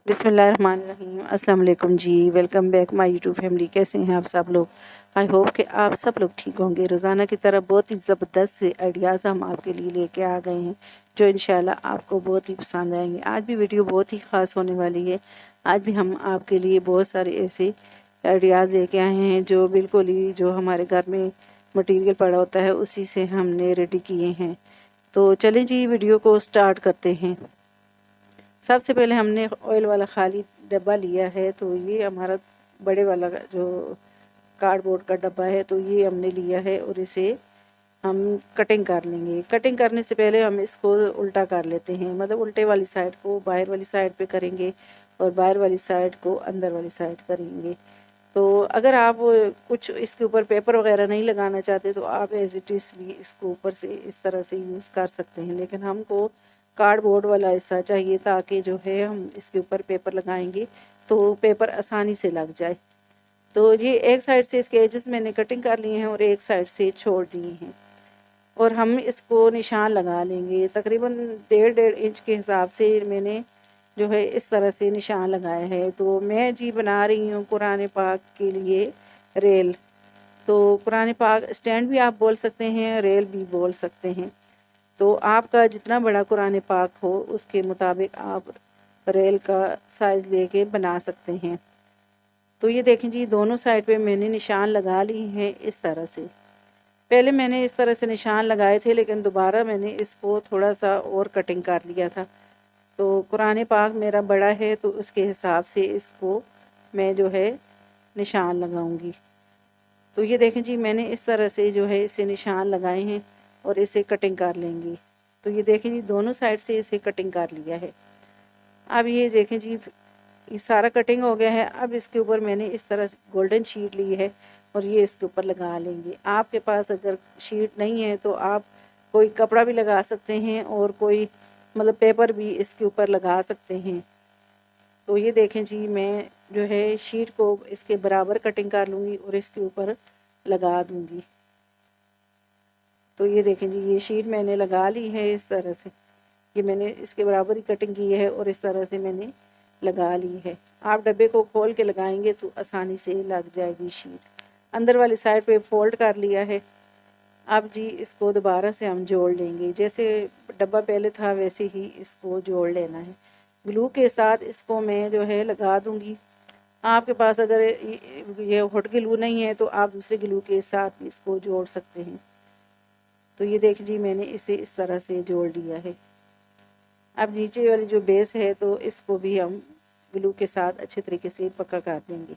बिस्मिल्लाहिर्रहमानिर्रहीम। अस्सलाम वालेकुम जी। Welcome back my YouTube family. कैसे हैं आप सब लोग? आई होप कि आप सब लोग ठीक होंगे। रोज़ाना की तरह बहुत ही ज़बरदस्त से आइडियाज़ हम आपके लिए लेके आ गए हैं जो इंशाल्लाह आपको बहुत ही पसंद आएंगे। आज भी वीडियो बहुत ही ख़ास होने वाली है। आज भी हम आपके लिए बहुत सारे ऐसे आइडियाज़ लेके आए हैं जो बिल्कुल ही जो हमारे घर में मटीरियल पड़ा होता है उसी से हमने रेडी किए हैं। तो चलें जी वीडियो को स्टार्ट करते हैं। सबसे पहले हमने ऑयल वाला खाली डब्बा लिया है। तो ये हमारा बड़े वाला जो कार्डबोर्ड का डब्बा है तो ये हमने लिया है और इसे हम कटिंग कर लेंगे। कटिंग करने से पहले हम इसको उल्टा कर लेते हैं, मतलब उल्टे वाली साइड को बाहर वाली साइड पे करेंगे और बाहर वाली साइड को अंदर वाली साइड करेंगे। तो अगर आप कुछ इसके ऊपर पेपर वगैरह नहीं लगाना चाहते तो आप एज इट इज़ भी इसको ऊपर से इस तरह से यूज़ कर सकते हैं, लेकिन हमको कार्डबोर्ड वाला हिस्सा चाहिए ताकि जो है हम इसके ऊपर पेपर लगाएंगे तो पेपर आसानी से लग जाए। तो ये एक साइड से इसके एजेस मैंने कटिंग कर लिए हैं और एक साइड से छोड़ दिए हैं और हम इसको निशान लगा लेंगे। तकरीबन 1.5 इंच के हिसाब से मैंने जो है इस तरह से निशान लगाया है। तो मैं जी बना रही हूँ कुरान पाक के लिए रेल। तो कुरान पाक स्टैंड भी आप बोल सकते हैं, रेल भी बोल सकते हैं। तो आपका जितना बड़ा कुरान पाक हो उसके मुताबिक आप रेल का साइज़ लेके बना सकते हैं। तो ये देखें जी दोनों साइड पे मैंने निशान लगा लिए हैं इस तरह से। पहले मैंने इस तरह से निशान लगाए थे लेकिन दोबारा मैंने इसको थोड़ा सा और कटिंग कर लिया था। तो कुरान पाक मेरा बड़ा है तो उसके हिसाब से इसको मैं जो है निशान लगाऊंगी। तो ये देखें जी मैंने इस तरह से जो है इसे निशान लगाए हैं और इसे कटिंग कर लेंगी। तो ये देखें जी दोनों साइड से इसे कटिंग कर लिया है। अब ये देखें जी ये सारा कटिंग हो गया है। अब इसके ऊपर मैंने इस तरह से गोल्डन शीट ली है और ये इसके ऊपर लगा लेंगे। आपके पास अगर शीट नहीं है तो आप कोई कपड़ा भी लगा सकते हैं और कोई मतलब पेपर भी इसके ऊपर लगा सकते हैं। तो ये देखें जी मैं जो है शीट को इसके बराबर कटिंग कर लूँगी और इसके ऊपर लगा दूँगी। तो ये देखें जी ये शीट मैंने लगा ली है इस तरह से। ये मैंने इसके बराबर ही कटिंग की है और इस तरह से मैंने लगा ली है। आप डब्बे को खोल के लगाएंगे तो आसानी से लग जाएगी शीट। अंदर वाली साइड पे फोल्ड कर लिया है। अब जी इसको दोबारा से हम जोड़ लेंगे, जैसे डब्बा पहले था वैसे ही इसको जोड़ लेना है। ग्लू के साथ इसको मैं जो है लगा दूंगी। आपके पास अगर ये हॉट ग्लू नहीं है तो आप दूसरे ग्लू के साथ भी इसको जोड़ सकते हैं। तो ये देख जी मैंने इसे इस तरह से जोड़ लिया है। अब नीचे वाली जो बेस है तो इसको भी हम ग्लू के साथ अच्छे तरीके से पक्का कर देंगे।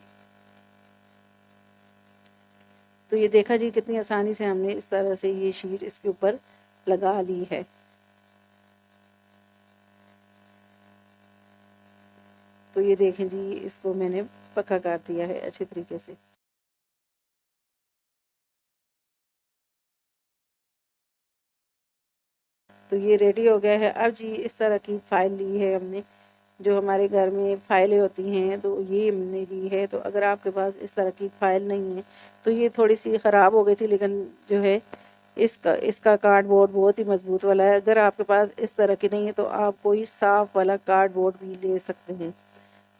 तो ये देखा जी कितनी आसानी से हमने इस तरह से ये शीट इसके ऊपर लगा ली है। तो ये देखें जी इसको मैंने पक्का कर दिया है अच्छे तरीके से। तो ये रेडी हो गया है। अब जी इस तरह की फ़ाइल ली है हमने, जो हमारे घर में फ़ाइलें होती हैं तो ये हमने ली है। तो अगर आपके पास इस तरह की फ़ाइल नहीं है तो ये थोड़ी सी ख़राब हो गई थी, लेकिन जो है इसका इसका कार्डबोर्ड बहुत ही मज़बूत वाला है। अगर आपके पास इस तरह की नहीं है तो आप कोई साफ़ वाला कार्डबोर्ड भी ले सकते हैं।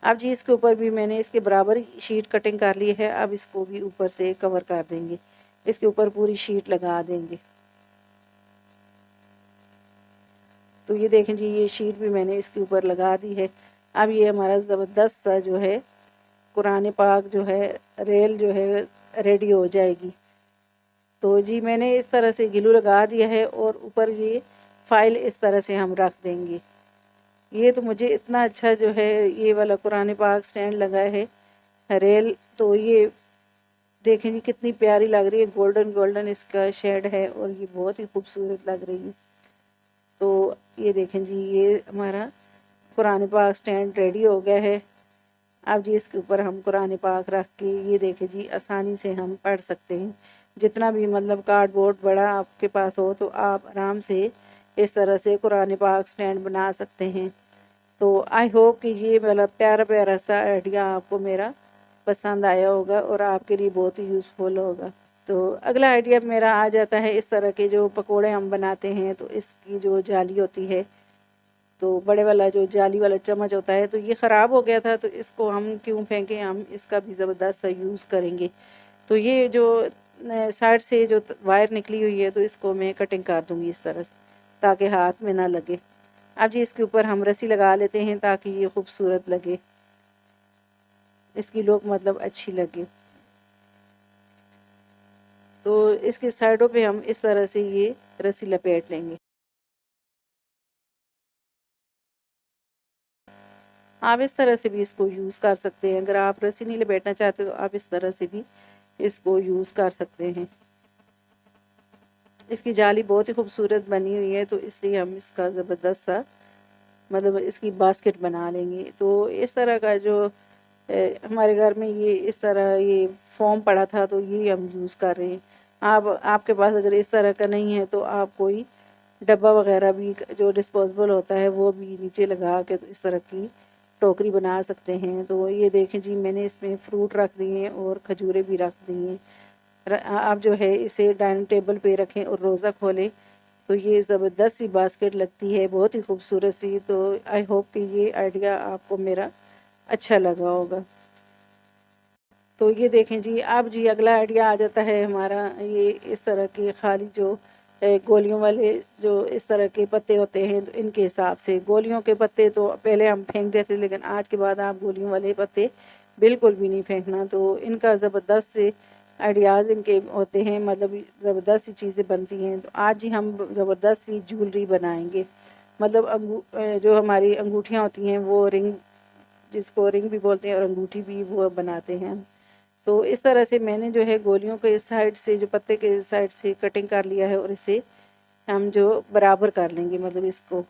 अब जी इसके ऊपर भी मैंने इसके बराबर ही शीट कटिंग कर ली है। अब इसको भी ऊपर से कवर कर देंगे, इसके ऊपर पूरी शीट लगा देंगे। तो ये देखें जी ये शीट भी मैंने इसके ऊपर लगा दी है। अब ये हमारा ज़बरदस्त सा जो है कुरान पाक जो है रेल जो है रेडी हो जाएगी। तो जी मैंने इस तरह से ग्लू लगा दिया है और ऊपर ये फ़ाइल इस तरह से हम रख देंगे। ये तो मुझे इतना अच्छा जो है ये वाला कुरान पाक स्टैंड लगा है रेल। तो ये देखें जी कितनी प्यारी लग रही है, गोल्डन गोल्डन इसका शेड है और ये बहुत ही खूबसूरत लग रही है। तो ये देखें जी ये हमारा कुरान पाक स्टैंड रेडी हो गया है। अब जी इसके ऊपर हम कुरान पाक रख के ये देखें जी आसानी से हम पढ़ सकते हैं। जितना भी मतलब कार्डबोर्ड बड़ा आपके पास हो तो आप आराम से इस तरह से कुरान पाक स्टैंड बना सकते हैं। तो आई होप कि ये मतलब प्यारा प्यारा सा आइडिया आपको मेरा पसंद आया होगा और आपके लिए बहुत ही यूज़फुल होगा। तो अगला आइडिया मेरा आ जाता है इस तरह के जो पकोड़े हम बनाते हैं तो इसकी जो जाली होती है तो बड़े वाला जो जाली वाला चम्मच होता है तो ये ख़राब हो गया था, तो इसको हम क्यों फेंकें, हम इसका भी ज़बरदस्त सा यूज़ करेंगे। तो ये जो साइड से जो वायर निकली हुई है तो इसको मैं कटिंग कर दूँगी इस तरह से, ताकि हाथ में ना लगे। अब जी इसके ऊपर हम रस्सी लगा लेते हैं ताकि ये खूबसूरत लगे, इसकी लुक मतलब अच्छी लगे। तो इसके साइडों पे हम इस तरह से ये रस्सी लपेट लेंगे। आप इस तरह से भी इसको यूज़ कर सकते हैं। अगर आप रस्सी नहीं लपेटना चाहते तो आप इस तरह से भी इसको यूज़ कर सकते हैं। इसकी जाली बहुत ही खूबसूरत बनी हुई है, तो इसलिए हम इसका ज़बरदस्त सा मतलब इसकी बास्केट बना लेंगे। तो इस तरह का जो हमारे घर में ये इस तरह ये फॉर्म पड़ा था तो ये हम यूज़ कर रहे हैं। आप आपके पास अगर इस तरह का नहीं है तो आप कोई डब्बा वगैरह भी जो डिस्पोजेबल होता है वो भी नीचे लगा के तो इस तरह की टोकरी बना सकते हैं। तो ये देखें जी, मैंने इसमें फ्रूट रख दिए हैं और खजूरें भी रख दी हैं। आप जो है इसे डाइनिंग टेबल पे रखें और रोज़ा खोलें तो ये ज़बरदस्त सी बास्केट लगती है, बहुत ही खूबसूरत सी। तो आई होप कि ये आइडिया आपको मेरा अच्छा लगा होगा। तो ये देखें जी, अब जी अगला आइडिया आ जाता है हमारा, ये इस तरह के खाली जो गोलियों वाले जो इस तरह के पत्ते होते हैं, तो इनके हिसाब से गोलियों के पत्ते तो पहले हम फेंक देते, लेकिन आज के बाद आप गोलियों वाले पत्ते बिल्कुल भी नहीं फेंकना। तो इनका ज़बरदस्त से आइडियाज़ इनके होते हैं, मतलब ज़बरदस्त सी चीज़ें बनती हैं। तो आज ही हम ज़बरदस्त सी ज्वेलरी बनाएंगे, मतलब जो हमारी अंगूठियाँ होती हैं वो रिंग, जिसको रिंग भी बोलते हैं और अंगूठी भी, वो बनाते हैं। तो इस तरह से मैंने जो है गोलियों के साइड से जो पत्ते के साइड से कटिंग कर लिया है और इसे हम जो बराबर कर लेंगे, मतलब इसको।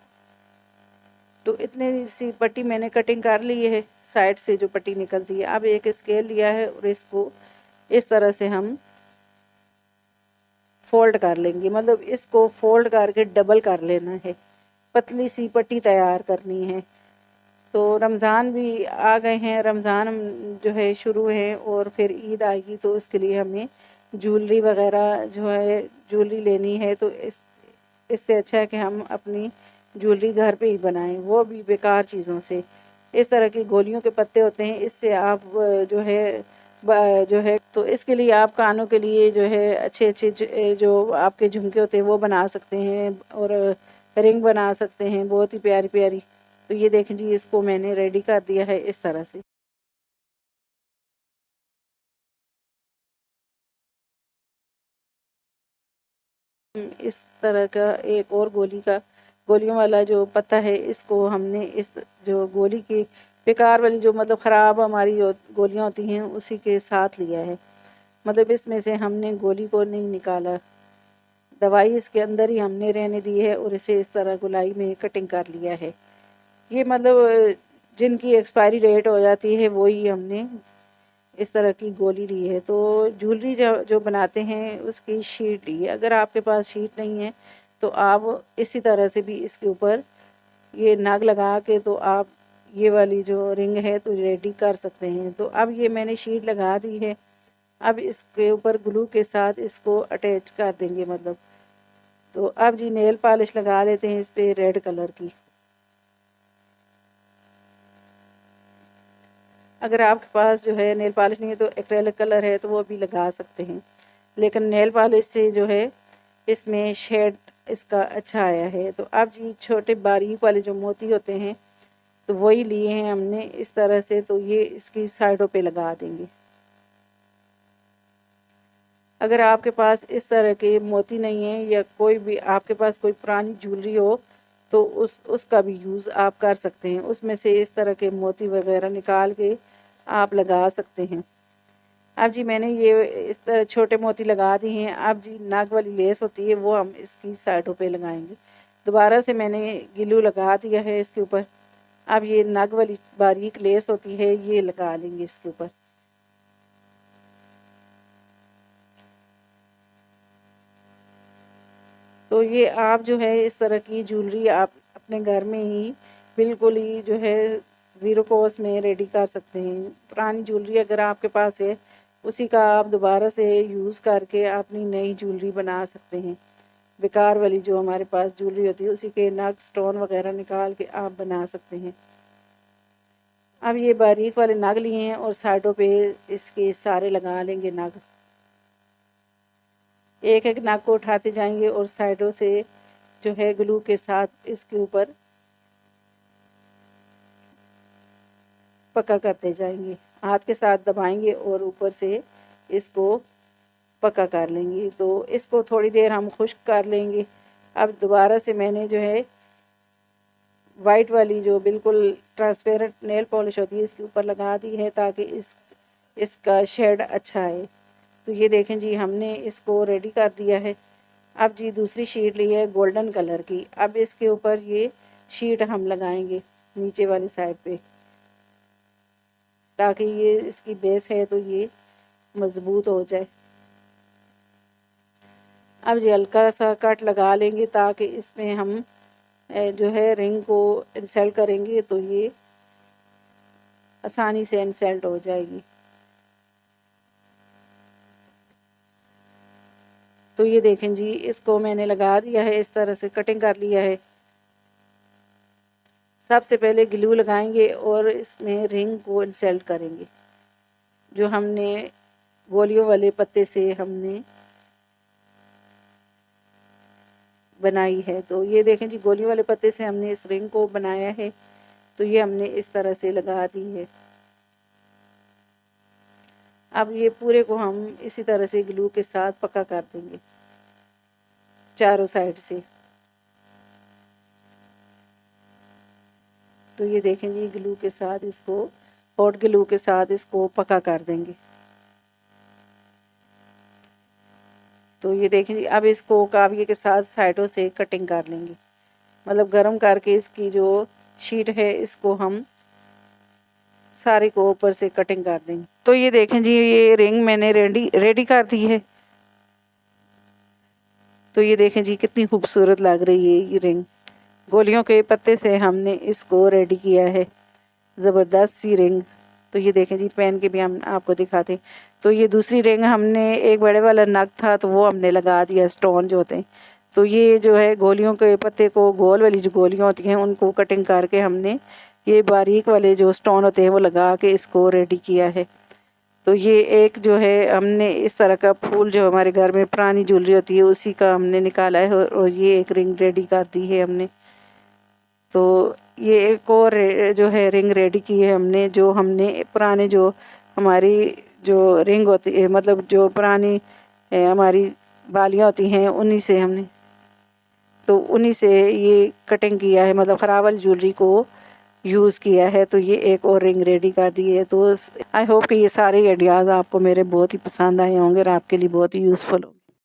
तो इतनी सी पट्टी मैंने कटिंग कर ली है, साइड से जो पट्टी निकलती है। अब एक स्केल लिया है और इसको इस तरह से हम फोल्ड कर लेंगे, मतलब इसको फोल्ड करके डबल कर लेना है, पतली सी पट्टी तैयार करनी है। तो रमज़ान भी आ गए हैं, रमज़ान जो है शुरू है और फिर ईद आएगी, तो उसके लिए हमें ज्वेलरी वगैरह जो है ज्वेलरी लेनी है। तो इससे अच्छा है कि हम अपनी ज्वेलरी घर पे ही बनाएं, वो भी बेकार चीज़ों से। इस तरह की गोलियों के पत्ते होते हैं, इससे आप जो है जो है, तो इसके लिए आप कानों के लिए जो है अच्छे अच्छे जो आपके झुमके होते हैं वो बना सकते हैं और रिंग बना सकते हैं, बहुत ही प्यारी प्यारी। तो ये देखें जी, इसको मैंने रेडी कर दिया है इस तरह से। इस तरह का एक और गोलियों वाला जो पत्ता है, इसको हमने इस जो गोली की बेकार वाली जो मतलब ख़राब हमारी जो गोलियां होती हैं उसी के साथ लिया है, मतलब इसमें से हमने गोली को नहीं निकाला, दवाई इसके अंदर ही हमने रहने दी है और इसे इस तरह गोलाई में कटिंग कर लिया है। ये मतलब जिनकी एक्सपायरी डेट हो जाती है वही हमने इस तरह की गोली ली है। तो ज्वेलरी जो जो बनाते हैं उसकी शीट ली है। अगर आपके पास शीट नहीं है तो आप इसी तरह से भी इसके ऊपर ये नग लगा के तो आप ये वाली जो रिंग है तो रेडी कर सकते हैं। तो अब ये मैंने शीट लगा दी है, अब इसके ऊपर ग्लू के साथ इसको अटैच कर देंगे, मतलब। तो अब जी नेल पॉलिश लगा लेते हैं इस पर रेड कलर की। अगर आपके पास जो है नेल पॉलिश नहीं है तो एक्रेलिक कलर है तो वो भी लगा सकते हैं, लेकिन नेल पॉलिश से जो है इसमें शेड इसका अच्छा आया है। तो अब जी छोटे बारीक वाले जो मोती होते हैं तो वही लिए हैं हमने इस तरह से, तो ये इसकी साइडों पे लगा देंगे। अगर आपके पास इस तरह के मोती नहीं है या कोई भी आपके पास कोई पुरानी ज्वेलरी हो तो उसका भी यूज़ आप कर सकते हैं, उसमें से इस तरह के मोती वगैरह निकाल के आप लगा सकते हैं। अब जी मैंने ये इस तरह छोटे मोती लगा दिए हैं। अब जी नाग वाली लेस होती है वो हम इसकी साइडों पे लगाएंगे। दोबारा से मैंने गिलू लगा दिया है इसके ऊपर। अब ये नग वाली बारीक लेस होती है ये लगा लेंगे इसके ऊपर। तो ये आप जो है इस तरह की ज्वेलरी आप अपने घर में ही बिल्कुल ही जो है ज़ीरो कॉस्ट में रेडी कर सकते हैं। पुरानी ज्वेलरी अगर आपके पास है उसी का आप दोबारा से यूज़ करके अपनी नई ज्वेलरी बना सकते हैं। बेकार वाली जो हमारे पास ज्वेलरी होती है उसी के नग स्टोन वगैरह निकाल के आप बना सकते हैं। अब ये बारीक वाले नग लिए हैं और साइडों पे इसके सारे लगा लेंगे नग। एक एक नग को उठाते जाएंगे और साइडों से जो है ग्लू के साथ इसके ऊपर पक्का करते जाएंगे। हाथ के साथ दबाएंगे और ऊपर से इसको पक्का कर लेंगे। तो इसको थोड़ी देर हम खुश्क कर लेंगे। अब दोबारा से मैंने जो है वाइट वाली जो बिल्कुल ट्रांसपेरेंट नेल पॉलिश होती है इसके ऊपर लगा दी है ताकि इसका शेड अच्छा आए। तो ये देखें जी, हमने इसको रेडी कर दिया है। अब जी दूसरी शीट ली है गोल्डन कलर की। अब इसके ऊपर ये शीट हम लगाएंगे नीचे वाली साइड पे, ताकि ये इसकी बेस है तो ये मज़बूत हो जाए। अब ये हल्का सा कट लगा लेंगे ताकि इसमें हम जो है रिंग को इंसर्ट करेंगे तो ये आसानी से इंसर्ट हो जाएगी। तो ये देखें जी, इसको मैंने लगा दिया है, इस तरह से कटिंग कर लिया है। सबसे पहले ग्लू लगाएंगे और इसमें रिंग को इंसर्ट करेंगे जो हमने गोलियों वाले पत्ते से हमने बनाई है। तो ये देखें जी, गोलियों वाले पत्ते से हमने इस रिंग को बनाया है। तो ये हमने इस तरह से लगा दी है। अब ये पूरे को हम इसी तरह से ग्लू के साथ पक्का कर देंगे चारों साइड से। तो ये देखें जी, ग्लू के साथ इसको, हॉट ग्लू के साथ इसको पक्का कर देंगे। तो ये देखें जी, अब इसको काविये के साथ साइडों से कटिंग कर लेंगे, मतलब गरम करके इसकी जो शीट है इसको हम सारे को ऊपर से कटिंग कर देंगे। तो ये देखें जी, ये रिंग मैंने रेडी कर दी है। तो ये देखें जी, कितनी खूबसूरत लग रही है ये रिंग। गोलियों के पत्ते से हमने इसको रेडी किया है, ज़बरदस्त सी रिंग। तो ये देखें जी, पहन के भी हम आपको दिखाते हैं। तो ये दूसरी रिंग हमने, एक बड़े वाला नग था तो वो हमने लगा दिया, स्टोन जो होते हैं। तो ये जो है गोलियों के पत्ते को, गोल वाली जो गोलियां होती हैं उनको कटिंग करके हमने ये बारीक वाले जो स्टोन होते हैं वो लगा के इसको रेडी किया है। तो ये एक जो है हमने इस तरह का फूल जो हमारे घर में पुरानी ज्वेलरी होती है उसी का हमने निकाला है और ये एक रिंग रेडी कर दी है हमने। तो ये एक और जो है रिंग रेडी की है हमने, जो हमने पुराने जो हमारी जो रिंग होती है, मतलब जो पुरानी हमारी बालियाँ होती हैं उन्हीं से हमने, तो उन्हीं से ये कटिंग किया है, मतलब ख़राब वाली ज्वेलरी को यूज़ किया है। तो ये एक और रिंग रेडी कर दी है। तो आई होप कि ये सारे आइडियाज़ आपको मेरे बहुत ही पसंद आए होंगे और आपके लिए बहुत ही यूज़फुल होंगे।